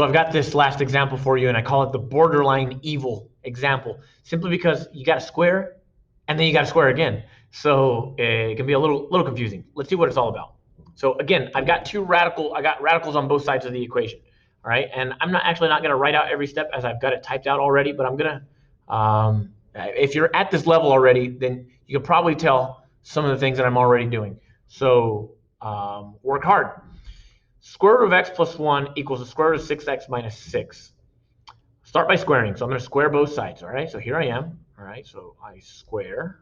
So I've got this last example for you, and I call it the borderline evil example, simply because you got to square, and then you got to square again. So it can be a little confusing. Let's see what it's all about. So again, I got radicals on both sides of the equation. All right, and I'm not going to write out every step as I've got it typed out already, but I'm gonna. If you're at this level already, then you can probably tell some of the things that I'm already doing. So work hard. Square root of x plus 1 equals the square root of 6x minus 6. Start by squaring. So I'm going to square both sides. All right, so here I am. All right, so I square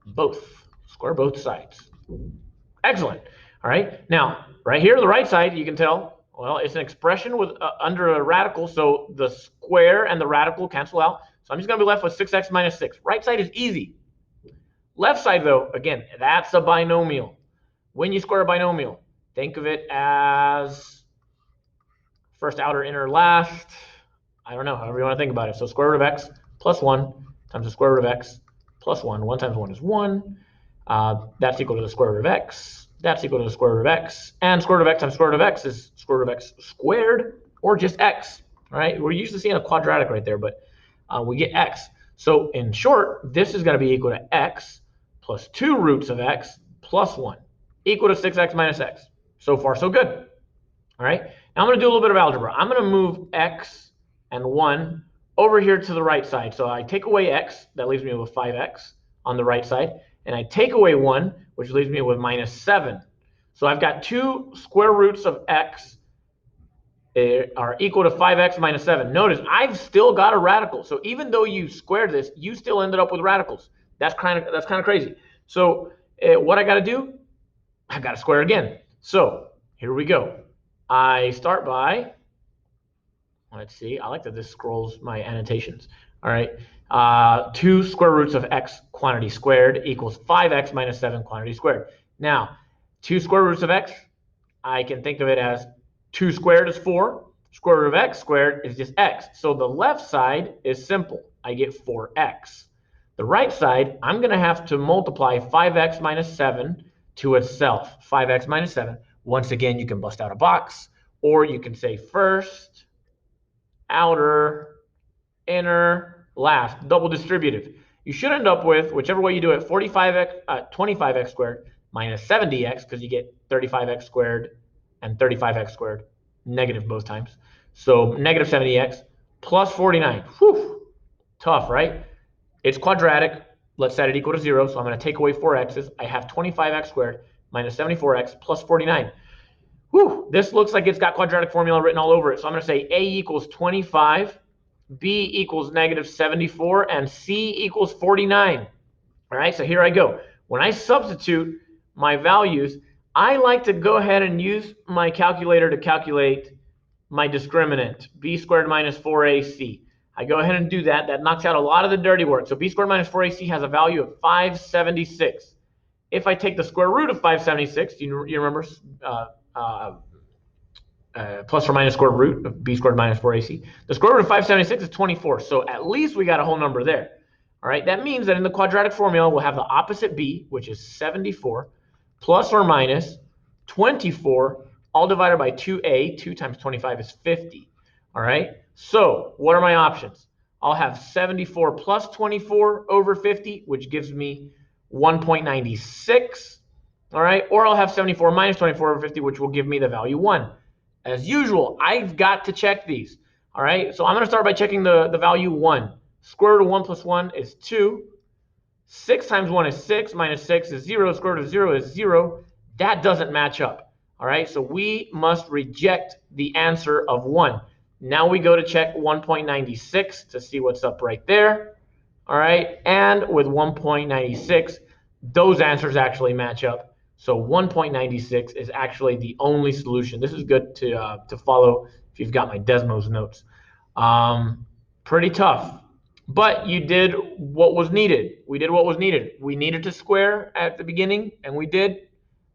both. Square both sides. Excellent. All right, now right here, the right side, you can tell, well, it's an expression with under a radical, so the square and the radical cancel out. So I'm just going to be left with 6x minus 6. Right side is easy. Left side, though, again, that's a binomial. When you square a binomial, think of it as first, outer, inner, last. I don't know, however you want to think about it. So square root of x plus 1 times the square root of x plus 1. 1 times 1 is 1. That's equal to the square root of x. That's equal to the square root of x. And square root of x times square root of x is square root of x squared, or just x. All right, we're usually seeing a quadratic right there, but we get x. So in short, this is going to be equal to x plus 2 roots of x plus 1, equal to 6x minus x. So far, so good. All right, now I'm going to do a little bit of algebra. I'm going to move x and 1 over here to the right side. So I take away x, that leaves me with 5x on the right side, and I take away 1, which leaves me with minus 7. So I've got 2 square roots of x are equal to 5x minus 7. Notice I've still got a radical. So even though you squared this, you still ended up with radicals. That's kind of crazy. So what I got to do, I got to square again. So here we go. I start by, let's see, I like that this scrolls my annotations. All right, 2 square roots of x quantity squared equals 5x minus 7 quantity squared. Now, 2 square roots of x, I can think of it as 2 squared is 4. Square root of x squared is just x. So the left side is simple. I get 4x. The right side, I'm going to have to multiply 5x minus 7 to itself. 5x minus 7. Once again, you can bust out a box, or you can say first, outer, inner, last, double distributive. You should end up with, whichever way you do it, 25x squared minus 70x, because you get 35x squared and 35x squared, negative both times. So negative 70x plus 49. Whew, tough, right? It's quadratic. Let's set it equal to 0. So I'm going to take away 4x's. I have 25x squared minus 74x plus 49. Whew, this looks like it's got quadratic formula written all over it. So I'm going to say A equals 25, B equals negative 74, and C equals 49. All right, so here I go. When I substitute my values, I like to go ahead and use my calculator to calculate my discriminant, b squared minus 4ac. I go ahead and do that. That knocks out a lot of the dirty work. So b squared minus 4ac has a value of 576. If I take the square root of 576, you remember plus or minus square root of b squared minus 4ac. The square root of 576 is 24. So at least we got a whole number there. All right, that means that in the quadratic formula, we'll have the opposite b, which is 74, plus or minus 24, all divided by 2a. 2 times 25 is 50. All right, so what are my options? I'll have 74 plus 24 over 50, which gives me 1.96. All right, or I'll have 74 minus 24 over 50, which will give me the value 1. As usual, I've got to check these. All right, so I'm going to start by checking the value 1. Square root of 1 plus 1 is 2. 6 times 1 is 6, minus 6 is 0. Square root of 0 is 0. That doesn't match up. All right, so we must reject the answer of 1. Now we go to check 1.96 to see what's up right there. All right, and with 1.96, those answers actually match up. So 1.96 is actually the only solution. This is good to follow if you've got my Desmos notes. Pretty tough. But you did what was needed. We did what was needed. We needed to square at the beginning, and we did.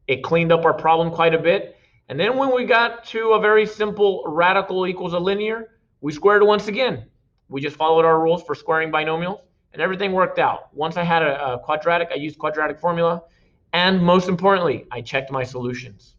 It cleaned up our problem quite a bit. And then when we got to a very simple radical equals a linear, we squared once again. We just followed our rules for squaring binomials, and everything worked out. Once I had a quadratic, I used quadratic formula. And most importantly, I checked my solutions.